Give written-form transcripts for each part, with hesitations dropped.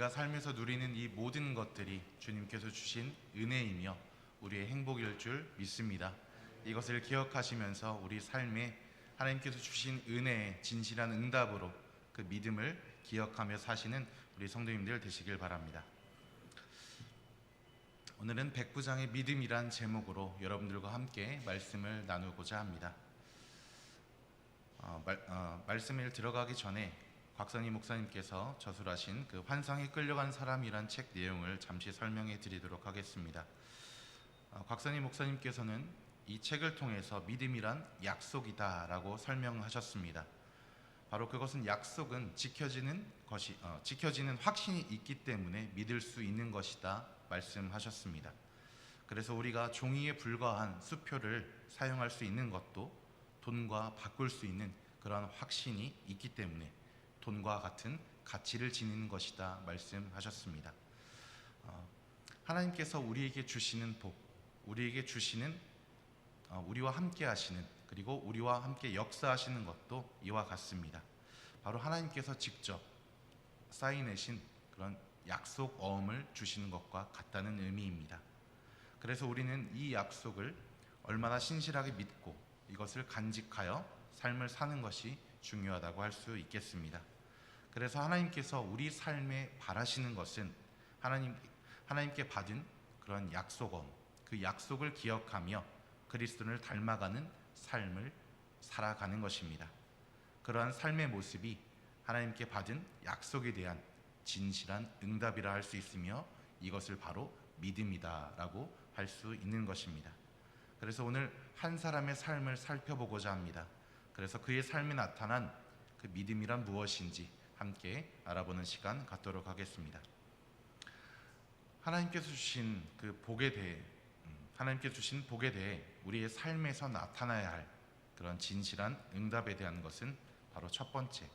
우리가 삶에서 누리는 이 모든 것들이 주님께서 주신 은혜이며 우리의 행복일 줄 믿습니다. 이것을 기억하시면서 우리 삶에 하나님께서 주신 은혜의 진실한 응답으로 그 믿음을 기억하며 사시는 우리 성도님들 되시길 바랍니다. 오늘은 백부장의 믿음이란 제목으로 여러분들과 함께 말씀을 나누고자 합니다. 말씀을 들어가기 전에 곽선희 목사님께서 저술하신 그 환상에 끌려간 사람이란 책 내용을 잠시 설명해 드리도록 하겠습니다. 곽선희 목사님께서는 이 책을 통해서 믿음이란 약속이다 라고 설명하셨습니다. 바로 그것은 약속은 지켜지는 확신이 있기 때문에 믿을 수 있는 것이다 말씀하셨습니다. 그래서 우리가 종이에 불과한 수표를 사용할 수 있는 것도 돈과 바꿀 수 있는 그러한 확신이 있기 때문에 돈과 같은 가치를 지니는 것이다 말씀하셨습니다. 하나님께서 우리에게 주시는 복, 우리에게 주시는 우리와 함께 하시는, 그리고 우리와 함께 역사하시는 것도 이와 같습니다. 바로 하나님께서 직접 쌓아내신 그런 약속 어음을 주시는 것과 같다는 의미입니다. 그래서 우리는 이 약속을 얼마나 신실하게 믿고 이것을 간직하여 삶을 사는 것이 중요하다고 할 수 있겠습니다. 그래서 하나님께서 우리 삶에 바라시는 것은 하나님께 받은 그런 약속어음, 그 약속을 기억하며 그리스도를 닮아가는 삶을 살아가는 것입니다. 그러한 삶의 모습이 하나님께 받은 약속에 대한 진실한 응답이라 할 수 있으며 이것을 바로 믿음이다 라고 할 수 있는 것입니다. 그래서 오늘 한 사람의 삶을 살펴보고자 합니다. 그래서 그의 삶에 나타난 그 믿음이란 무엇인지 함께 알아보는 시간 갖도록 하겠습니다. 하나님께서 주신 그 복에 대해 우리의 삶에서 나타나야 할 그런 진실한 응답에 대한 것은 바로 첫 번째,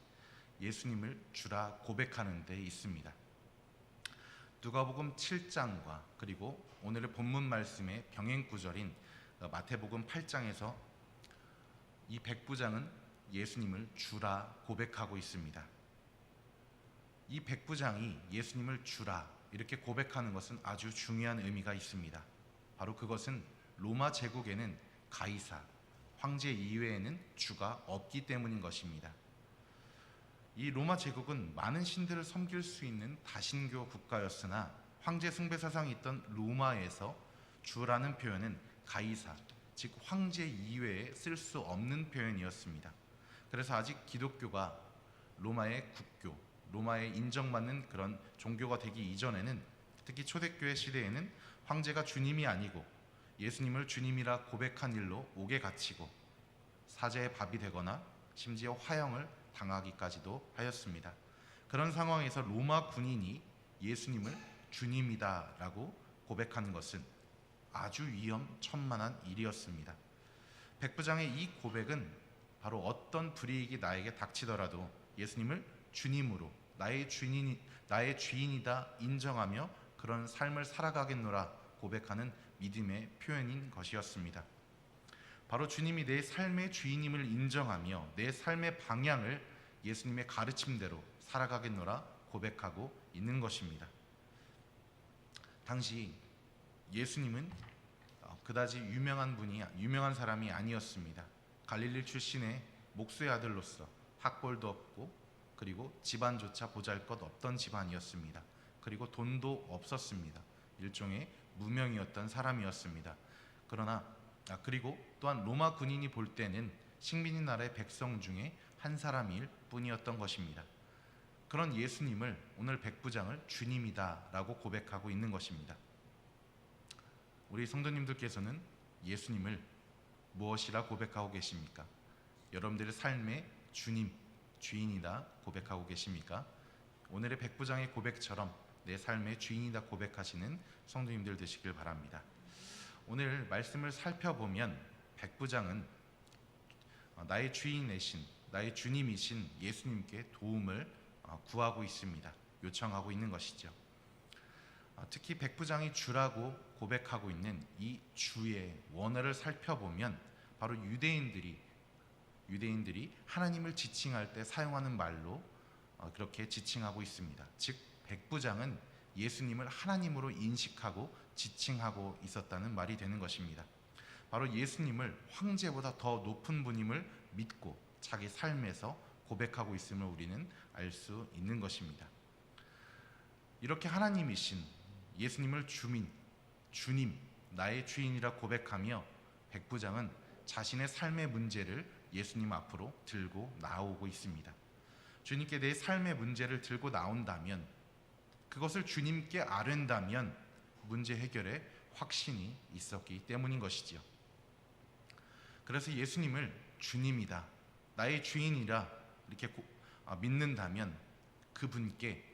예수님을 주라 고백하는 데 있습니다. 누가복음 7장과 그리고 오늘의 본문 말씀의 병행 구절인 마태복음 8장에서 이 백부장은 예수님을 주라 고백하고 있습니다. 이 백부장이 예수님을 주라 이렇게 고백하는 것은 아주 중요한 의미가 있습니다. 바로 그것은 로마 제국에는 가이사, 황제 이외에는 주가 없기 때문인 것입니다. 이 로마 제국은 많은 신들을 섬길 수 있는 다신교 국가였으나 황제 숭배 사상이 있던 로마에서 주라는 표현은 가이사, 즉 황제 이외에 쓸 수 없는 표현이었습니다. 그래서 아직 기독교가 로마의 국교, 로마에 인정받는 그런 종교가 되기 이전에는, 특히 초대교회 시대에는 황제가 주님이 아니고 예수님을 주님이라 고백한 일로 옥에 갇히고 사제의 밥이 되거나 심지어 화형을 당하기까지도 하였습니다. 그런 상황에서 로마 군인이 예수님을 주님이다 라고 고백하는 것은 아주 위험천만한 일이었습니다. 백부장의 이 고백은 바로 어떤 불이익이 나에게 닥치더라도 예수님을 주님으로 나의 주인이다 인정하며 그런 삶을 살아가겠노라 고백하는 믿음의 표현인 것이었습니다. 바로 주님이 내 삶의 주인임을 인정하며 내 삶의 방향을 예수님의 가르침대로 살아가겠노라 고백하고 있는 것입니다. 당시 예수님은 그다지 유명한 사람이 아니었습니다. 갈릴리 출신의 목수의 아들로서 학벌도 없고 그리고 집안조차 보잘것 없던 집안이었습니다. 그리고 돈도 없었습니다. 일종의 무명이었던 사람이었습니다. 그리고 또한 로마 군인이 볼 때는 식민지 나라의 백성 중에 한 사람일 뿐이었던 것입니다. 그런 예수님을 오늘 백부장을 주님이다 라고 고백하고 있는 것입니다. 우리 성도님들께서는 예수님을 무엇이라 고백하고 계십니까? 여러분들의 삶의 주님, 주인이다 고백하고 계십니까? 오늘의 백부장의 고백처럼 내 삶의 주인이다 고백하시는 성도님들 되시길 바랍니다. 오늘 말씀을 살펴보면 백부장은 나의 주인이신, 나의 주님이신 예수님께 도움을 구하고 있습니다. 요청하고 있는 것이죠. 특히 백부장이 주라고 고백하고 있는 이 주의 원어를 살펴보면 바로 유대인들이 하나님을 지칭할 때 사용하는 말로 그렇게 지칭하고 있습니다. 즉 백부장은 예수님을 하나님으로 인식하고 지칭하고 있었다는 말이 되는 것입니다. 바로 예수님을 황제보다 더 높은 분임을 믿고 자기 삶에서 고백하고 있음을 우리는 알 수 있는 것입니다. 이렇게 하나님이신 예수님을 주님, 나의 주인이라 고백하며 백부장은 자신의 삶의 문제를 예수님 앞으로 들고 나오고 있습니다. 주님께 내 삶의 문제를 들고 나온다면, 그것을 주님께 아뢰다면 문제 해결에 확신이 있었기 때문인 것이지요. 그래서 예수님을 주님이다, 나의 주인이라 이렇게 믿는다면 그분께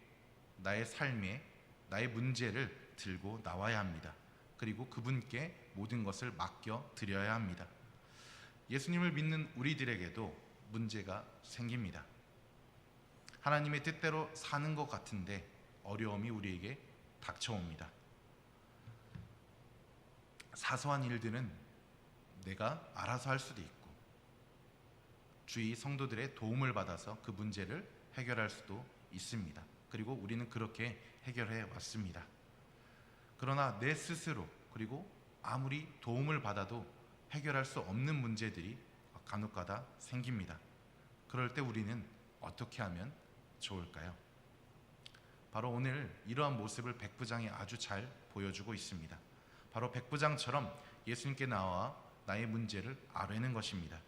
나의 삶에 나의 문제를 들고 나와야 합니다. 그리고 그분께 모든 것을 맡겨 드려야 합니다. 예수님을 믿는 우리들에게도 문제가 생깁니다. 하나님의 뜻대로 사는 것 같은데 어려움이 우리에게 닥쳐옵니다. 사소한 일들은 내가 알아서 할 수도 있고 주위 성도들의 도움을 받아서 그 문제를 해결할 수도 있습니다. 그리고 우리는 그렇게 해결해 왔습니다. 그러나 내 스스로, 그리고 아무리 도움을 받아도 해결할 수 없는 문제들이 간혹가다 생깁니다. 그럴 때 우리는 어떻게 하면 좋을까요? 바로 오늘 이러한 모습을 백부장이 아주 잘 보여주고 있습니다. 바로 백부장처럼 예수님께 나와 나의 문제를 아뢰는 것입니다.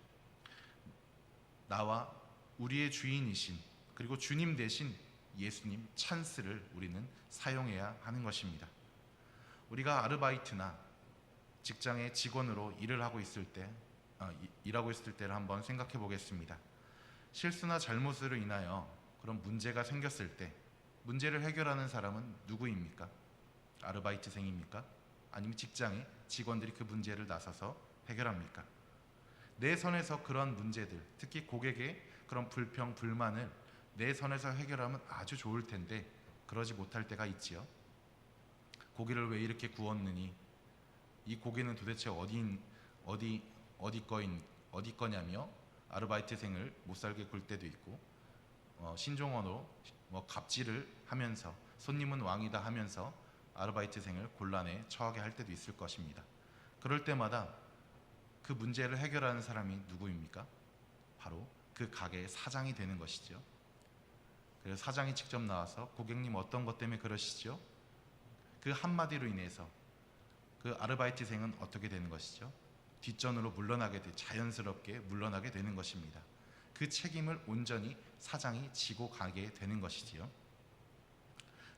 나와 우리의 주인이신, 그리고 주님 대신 예수님 찬스를 우리는 사용해야 하는 것입니다. 우리가 아르바이트나 직장의 직원으로 일하고 있을 때를 한번 생각해 보겠습니다. 실수나 잘못으로 인하여 그런 문제가 생겼을 때 문제를 해결하는 사람은 누구입니까? 아르바이트생입니까? 아니면 직장의 직원들이 그 문제를 나서서 해결합니까? 내 선에서 그런 문제들, 특히 고객의 그런 불평, 불만을 내 선에서 해결하면 아주 좋을 텐데 그러지 못할 때가 있지요. 고기를 왜 이렇게 구웠느니, 이 고기는 도대체 어디 거냐며 아르바이트생을 못살게 굴 때도 있고, 신종언으로 갑질을 하면서 손님은 왕이다 하면서 아르바이트생을 곤란에 처하게 할 때도 있을 것입니다. 그럴 때마다 그 문제를 해결하는 사람이 누구입니까? 바로 그 가게의 사장이 되는 것이죠. 그래서 사장이 직접 나와서 고객님 어떤 것 때문에 그러시죠? 그 한마디로 인해서 그 아르바이트생은 어떻게 되는 것이죠? 뒷전으로 자연스럽게 물러나게 되는 것입니다. 그 책임을 온전히 사장이 지고 가게 되는 것이지요.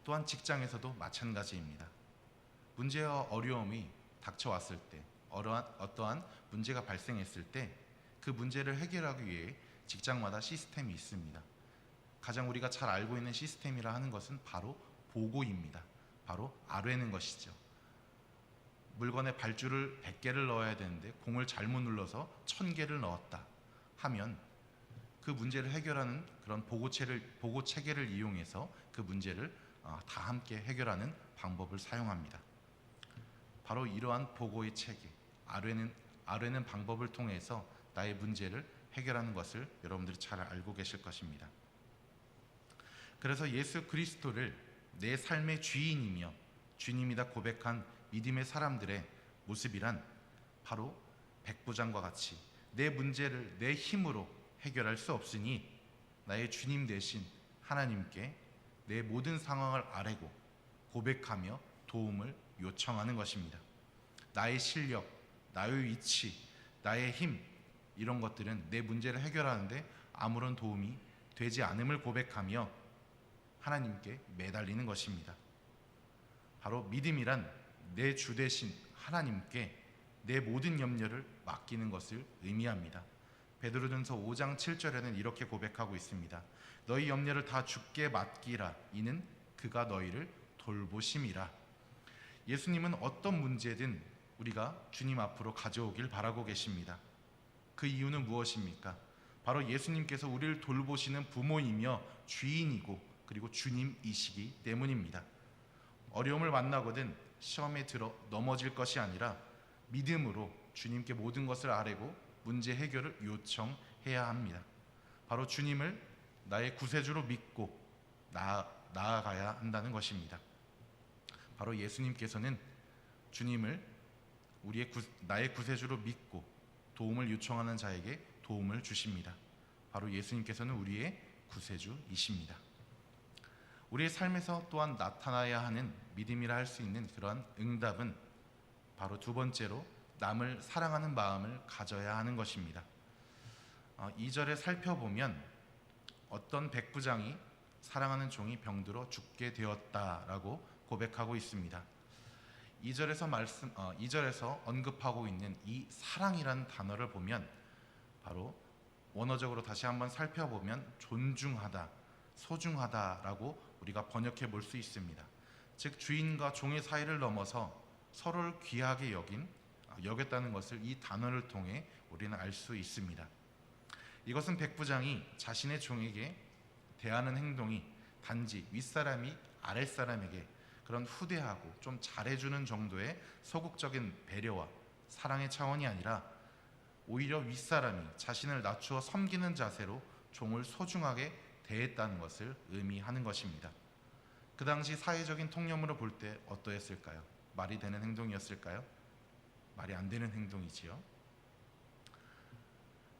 또한 직장에서도 마찬가지입니다. 문제와 어려움이 닥쳐왔을 때, 어떠한 문제가 발생했을 때 그 문제를 해결하기 위해 직장마다 시스템이 있습니다. 가장 우리가 잘 알고 있는 시스템이라 하는 것은 바로 보고입니다. 바로 아뢰는 것이죠. 물건에 발주를 100개를 넣어야 되는데 공을 잘못 눌러서 1000개를 넣었다 하면 그 문제를 해결하는 그런 보고 체계를 이용해서 그 문제를 다 함께 해결하는 방법을 사용합니다. 바로 이러한 보고의 체계, 아뢰는 방법을 통해서 나의 문제를 해결하는 것을 여러분들이 잘 알고 계실 것입니다. 그래서 예수 그리스도를 내 삶의 주인이며 주님이다 고백한 믿음의 사람들의 모습이란 바로 백부장과 같이 내 문제를 내 힘으로 해결할 수 없으니 나의 주님 대신 하나님께 내 모든 상황을 아뢰고 고백하며 도움을 요청하는 것입니다. 나의 실력, 나의 위치, 나의 힘, 이런 것들은 내 문제를 해결하는데 아무런 도움이 되지 않음을 고백하며 하나님께 매달리는 것입니다. 바로 믿음이란 내 주 대신 하나님께 내 모든 염려를 맡기는 것을 의미합니다. 베드로전서 5장 7절에는 이렇게 고백하고 있습니다. 너희 염려를 다 주께 맡기라. 이는 그가 너희를 돌보심이라. 예수님은 어떤 문제든 우리가 주님 앞으로 가져오길 바라고 계십니다. 그 이유는 무엇입니까? 바로 예수님께서 우리를 돌보시는 부모이며 주인이고 그리고 주님이시기 때문입니다. 어려움을 만나거든 시험에 들어 넘어질 것이 아니라 믿음으로 주님께 모든 것을 아뢰고 문제 해결을 요청해야 합니다. 바로 주님을 나의 구세주로 믿고 나아가야 한다는 것입니다. 바로 예수님께서는 주님을 나의 구세주로 믿고 도움을 요청하는 자에게 도움을 주십니다. 바로 예수님께서는 우리의 구세주이십니다. 우리의 삶에서 또한 나타나야 하는 믿음이라 할 수 있는 그러한 응답은 바로 두 번째로 남을 사랑하는 마음을 가져야 하는 것입니다. 2절에 살펴보면 어떤 백부장이 사랑하는 종이 병들어 죽게 되었다라고 고백하고 있습니다. 2절에서 언급하고 있는 이 사랑이라는 단어를 보면 바로 원어적으로 다시 한번 살펴보면 존중하다, 소중하다라고 우리가 번역해 볼 수 있습니다. 즉 주인과 종의 사이를 넘어서 서로를 귀하게 여겼다는 것을 이 단어를 통해 우리는 알 수 있습니다. 이것은 백부장이 자신의 종에게 대하는 행동이 단지 윗사람이 아랫사람에게 그런 후대하고 좀 잘해주는 정도의 소극적인 배려와 사랑의 차원이 아니라 오히려 윗사람이 자신을 낮추어 섬기는 자세로 종을 소중하게 대했다는 것을 의미하는 것입니다. 그 당시 사회적인 통념으로 볼 때 어떠했을까요? 말이 되는 행동이었을까요? 말이 안 되는 행동이지요.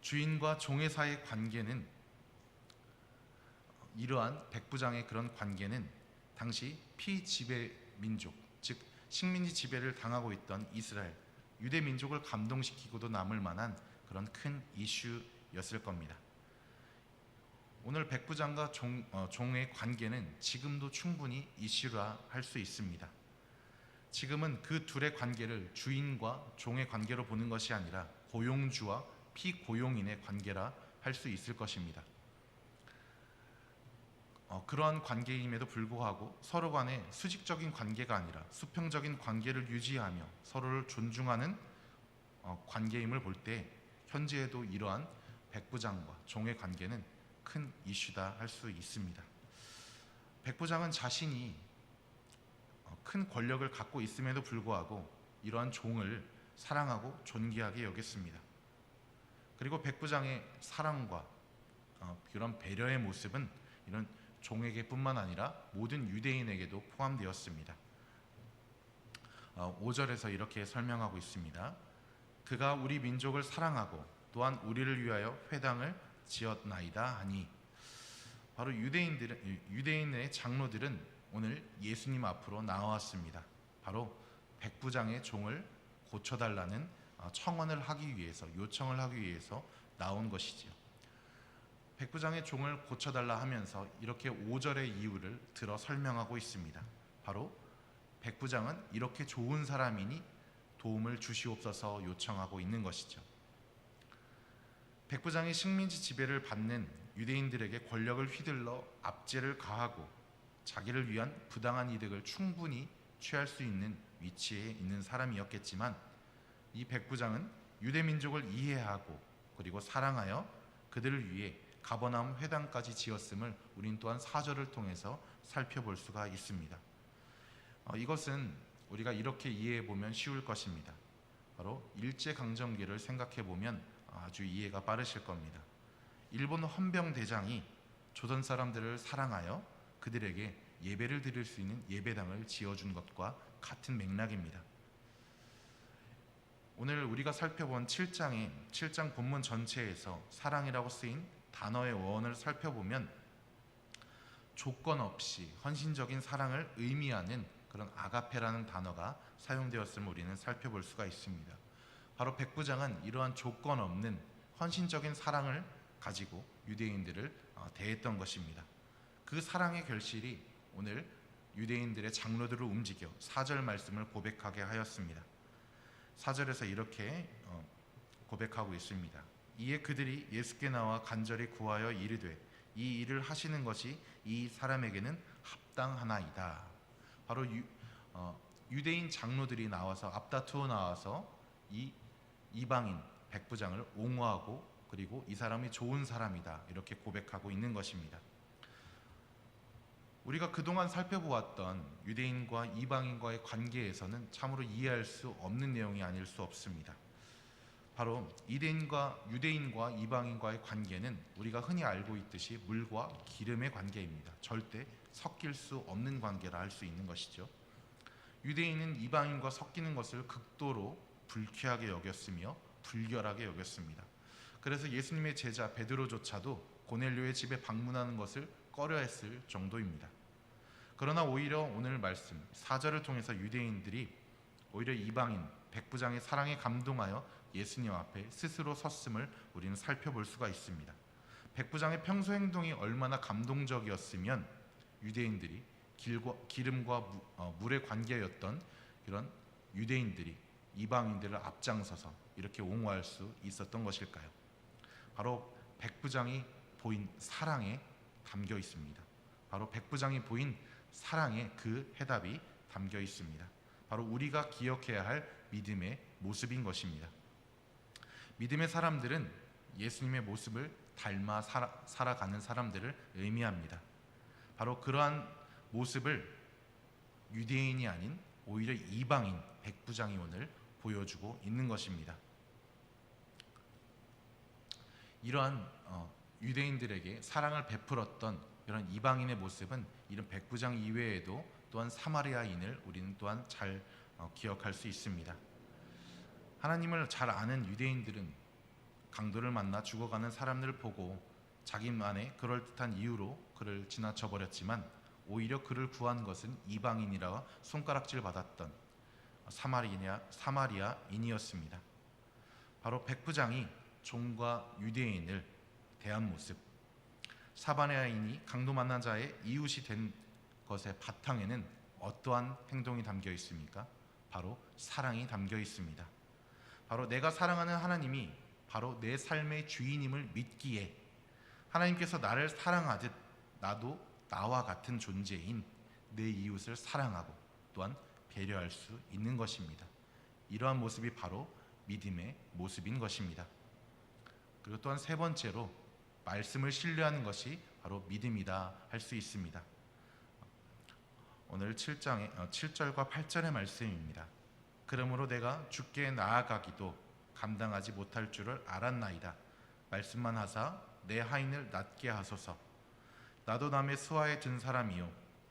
주인과 종의 사이의 관계는, 이러한 백부장의 그런 관계는 당시 피지배 민족, 즉 식민지 지배를 당하고 있던 이스라엘, 유대 민족을 감동시키고도 남을 만한 그런 큰 이슈였을 겁니다. 오늘 백부장과 종의 관계는 지금도 충분히 이슈라 할 수 있습니다. 지금은 그 둘의 관계를 주인과 종의 관계로 보는 것이 아니라 고용주와 피고용인의 관계라 할 수 있을 것입니다. 그러한 관계임에도 불구하고 서로 간에 수직적인 관계가 아니라 수평적인 관계를 유지하며 서로를 존중하는 관계임을 볼 때 현재에도 이러한 백부장과 종의 관계는 큰 이슈다 할 수 있습니다. 백부장은 자신이 큰 권력을 갖고 있음에도 불구하고 이러한 종을 사랑하고 존귀하게 여겼습니다. 그리고 백부장의 사랑과 그런 배려의 모습은 이런 종에게뿐만 아니라 모든 유대인에게도 포함되었습니다. 5절에서 이렇게 설명하고 있습니다. 그가 우리 민족을 사랑하고 또한 우리를 위하여 회당을 지었나이다 하니, 바로 유대인의 장로들은 오늘 예수님 앞으로 나왔습니다. 바로 백부장의 종을 고쳐달라는 청원을 하기 위해서, 요청을 하기 위해서 나온 것이지요. 백부장의 종을 고쳐달라 하면서 이렇게 5절의 이유를 들어 설명하고 있습니다. 바로 백부장은 이렇게 좋은 사람이니 도움을 주시옵소서 요청하고 있는 것이죠. 백부장이 식민지 지배를 받는 유대인들에게 권력을 휘둘러 압제를 가하고 자기를 위한 부당한 이득을 충분히 취할 수 있는 위치에 있는 사람이었겠지만, 이 백부장은 유대 민족을 이해하고 그리고 사랑하여 그들을 위해 가버나움 회당까지 지었음을 우린 또한 4절을 통해서 살펴볼 수가 있습니다. 이것은 우리가 이렇게 이해해 보면 쉬울 것입니다. 바로 일제강점기를 생각해 보면 아주 이해가 빠르실 겁니다. 일본 헌병대장이 조선 사람들을 사랑하여 그들에게 예배를 드릴 수 있는 예배당을 지어준 것과 같은 맥락입니다. 오늘 우리가 살펴본 7장 본문 전체에서 사랑이라고 쓰인 단어의 어원을 살펴보면 조건 없이 헌신적인 사랑을 의미하는 그런 아가페라는 단어가 사용되었음을 우리는 살펴볼 수가 있습니다. 바로 백부장은 이러한 조건 없는 헌신적인 사랑을 가지고 유대인들을 대했던 것입니다. 그 사랑의 결실이 오늘 유대인들의 장로들을 움직여 4절 말씀을 고백하게 하였습니다. 4절에서 이렇게 고백하고 있습니다. 이에 그들이 예수께 나와 간절히 구하여 이르되 이 일을 하시는 것이 이 사람에게는 합당하나이다. 바로 유대인 장로들이 나와서 앞다투어 나와서 이 이방인 백부장을 옹호하고 그리고 이 사람이 좋은 사람이다 이렇게 고백하고 있는 것입니다. 우리가 그동안 살펴보았던 유대인과 이방인과의 관계에서는 참으로 이해할 수 없는 내용이 아닐 수 없습니다. 바로 유대인과 이방인과의 관계는 우리가 흔히 알고 있듯이 물과 기름의 관계입니다. 절대 섞일 수 없는 관계라 할 수 있는 것이죠. 유대인은 이방인과 섞이는 것을 극도로 불쾌하게 여겼으며 불결하게 여겼습니다. 그래서 예수님의 제자 베드로조차도 고넬료의 집에 방문하는 것을 꺼려했을 정도입니다. 그러나 오히려 오늘 말씀 4절을 통해서 유대인들이 오히려 이방인 백부장의 사랑에 감동하여 예수님 앞에 스스로 섰음을 우리는 살펴볼 수가 있습니다. 백부장의 평소 행동이 얼마나 감동적이었으면 유대인들이 기름과 물의 관계였던 이런 유대인들이 이방인들을 앞장서서 이렇게 옹호할 수 있었던 것일까요? 바로 백부장이 보인 사랑에 담겨 있습니다. 바로 백부장이 보인 사랑에 그 해답이 담겨 있습니다. 바로 우리가 기억해야 할 믿음의 모습인 것입니다. 믿음의 사람들은 예수님의 모습을 닮아 살아가는 사람들을 의미합니다. 바로 그러한 모습을 유대인이 아닌 오히려 이방인 백부장이 오늘 보여주고 있는 것입니다. 이러한 유대인들에게 사랑을 베풀었던 이런 이방인의 모습은 이런 백부장 이외에도 또한 사마리아인을 우리는 또한 잘 기억할 수 있습니다. 하나님을 잘 아는 유대인들은 강도를 만나 죽어가는 사람들을 보고 자기만의 그럴듯한 이유로 그를 지나쳐 버렸지만 오히려 그를 구한 것은 이방인이라 손가락질 받았던 사마리아인이었습니다. 바로 백부장이 종과 유대인을 대한 모습, 사마리아인이 강도 만난 자의 이웃이 된 것의 바탕에는 어떠한 행동이 담겨 있습니까? 바로 사랑이 담겨 있습니다. 바로 내가 사랑하는 하나님이 바로 내 삶의 주인임을 믿기에 하나님께서 나를 사랑하듯 나도 나와 같은 존재인 내 이웃을 사랑하고 또한 배려할 수 있는 것입니다. 이러한 모습이 바로 믿음의 모습인 것입니다. 그리고 또한 세 번째로 말씀을 신뢰하는 것이 바로 믿음이다 할 수 있습니다. 오늘 7절과 8절의 말씀입니다. 그러므로 내가 주께 나아가기도 감당하지 못할 줄을 알았나이다. 말씀만 하사 내 하인을 낫게 하소서. 나도 남의 수하에 든 사람이요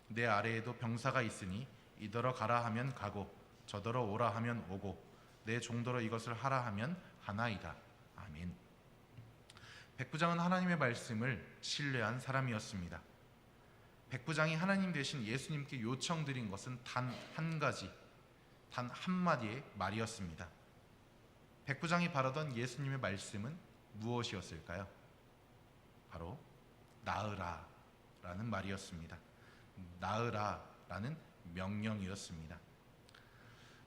내 아래에도 병사가 있으니 이더러 가라 하면 가고 저더러 오라 하면 오고 내 종더러 이것을 하라 하면 하나이다. 아멘. 백부장은 하나님의 말씀을 신뢰한 사람이었습니다. 백부장이 하나님 대신 예수님께 요청드린 것은 단 한 가지, 단 한마디의 말이었습니다. 백부장이 바라던 예수님의 말씀은 무엇이었을까요? 바로 나으라 라는 말이었습니다. 나으라 라는 명령이었습니다.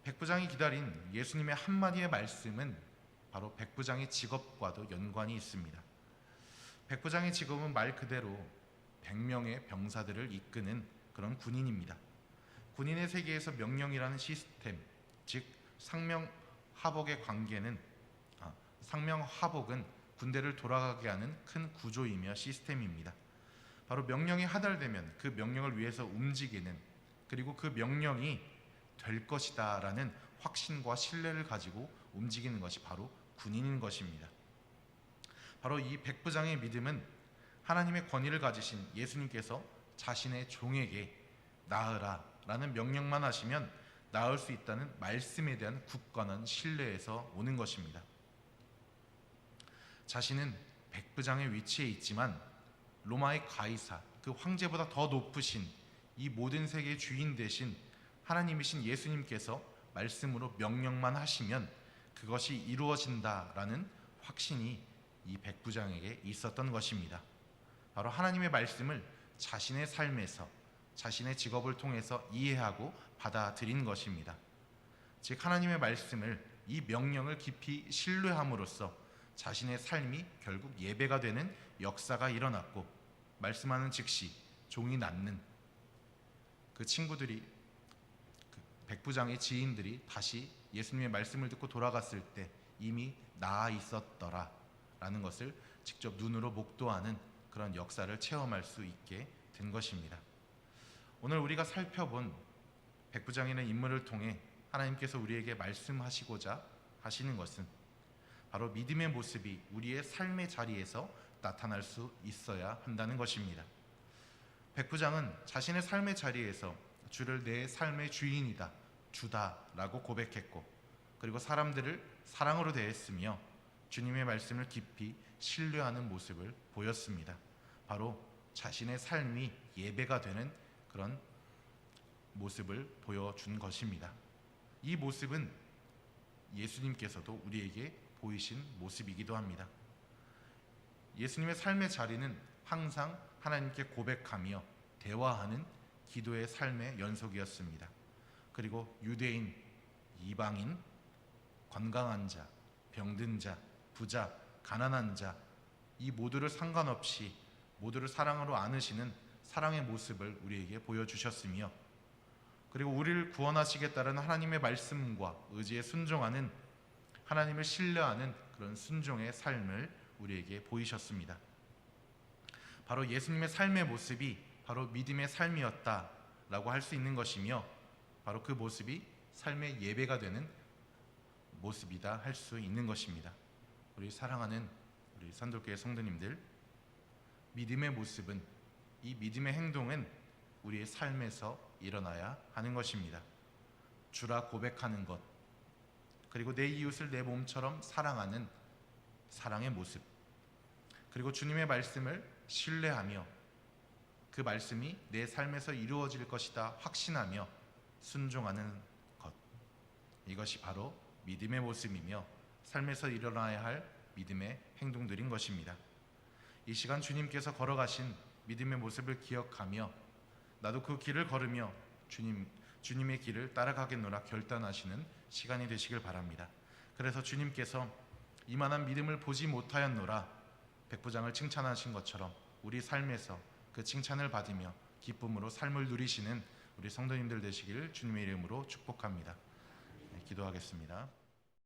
백부장이 기다린 예수님의 한마디의 말씀은 바로 백부장의 직업과도 연관이 있습니다. 백부장의 직업은 말 그대로 100명의 병사들을 이끄는 그런 군인입니다. 군인의 세계에서 명령이라는 시스템, 즉 상명하복의 관계는 상명하복은 군대를 돌아가게 하는 큰 구조이며 시스템입니다. 바로 명령이 하달되면 그 명령을 위해서 움직이는, 그리고 그 명령이 될 것이다 라는 확신과 신뢰를 가지고 움직이는 것이 바로 군인인 것입니다. 바로 이 백부장의 믿음은 하나님의 권위를 가지신 예수님께서 자신의 종에게 나으라 라는 명령만 하시면 나을 수 있다는 말씀에 대한 굳건한 신뢰에서 오는 것입니다. 자신은 백부장의 위치에 있지만 로마의 가이사, 그 황제보다 더 높으신 이 모든 세계의 주인 되신 하나님이신 예수님께서 말씀으로 명령만 하시면 그것이 이루어진다라는 확신이 이 백부장에게 있었던 것입니다. 바로 하나님의 말씀을 자신의 삶에서, 자신의 직업을 통해서 이해하고 받아들인 것입니다. 즉 하나님의 말씀을, 이 명령을 깊이 신뢰함으로써 자신의 삶이 결국 예배가 되는 역사가 일어났고, 말씀하는 즉시 종이 낫는 그 친구들이, 그 백부장의 지인들이 다시 예수님의 말씀을 듣고 돌아갔을 때 이미 나아 있었더라 라는 것을 직접 눈으로 목도하는 그런 역사를 체험할 수 있게 된 것입니다. 오늘 우리가 살펴본 백부장이라는 인물을 통해 하나님께서 우리에게 말씀하시고자 하시는 것은 바로 믿음의 모습이 우리의 삶의 자리에서 나타날 수 있어야 한다는 것입니다. 백부장은 자신의 삶의 자리에서 주를 내 삶의 주인이다, 주다라고 고백했고, 그리고 사람들을 사랑으로 대했으며 주님의 말씀을 깊이 신뢰하는 모습을 보였습니다. 바로 자신의 삶이 예배가 되는 그런 모습을 보여준 것입니다. 이 모습은 예수님께서도 우리에게 보이신 모습이기도 합니다. 예수님의 삶의 자리는 항상 하나님께 고백하며 대화하는 기도의 삶의 연속이었습니다. 그리고 유대인, 이방인, 건강한 자, 병든 자, 부자, 가난한 자, 이 모두를 상관없이 모두를 사랑으로 안으시는 사랑의 모습을 우리에게 보여주셨으며, 그리고 우리를 구원하시겠다는 하나님의 말씀과 의지에 순종하는, 하나님을 신뢰하는 그런 순종의 삶을 우리에게 보이셨습니다. 바로 예수님의 삶의 모습이 바로 믿음의 삶이었다라고 할 수 있는 것이며, 바로 그 모습이 삶의 예배가 되는 모습이다 할 수 있는 것입니다. 우리 사랑하는 우리 산돌교회 성도님들, 믿음의 모습은, 이 믿음의 행동은 우리의 삶에서 일어나야 하는 것입니다. 주라 고백하는 것, 그리고 내 이웃을 내 몸처럼 사랑하는 사랑의 모습, 그리고 주님의 말씀을 신뢰하며 그 말씀이 내 삶에서 이루어질 것이다 확신하며 순종하는 것, 이것이 바로 믿음의 모습이며 삶에서 일어나야 할 믿음의 행동들인 것입니다. 이 시간 주님께서 걸어가신 믿음의 모습을 기억하며 나도 그 길을 걸으며 주님의 길을 따라가겠노라 결단하시는 시간이 되시길 바랍니다. 그래서 주님께서 이만한 믿음을 보지 못하였노라 백부장을 칭찬하신 것처럼 우리 삶에서 그 칭찬을 받으며 기쁨으로 삶을 누리시는 우리 성도님들 되시기를 주님의 이름으로 축복합니다. 기도하겠습니다.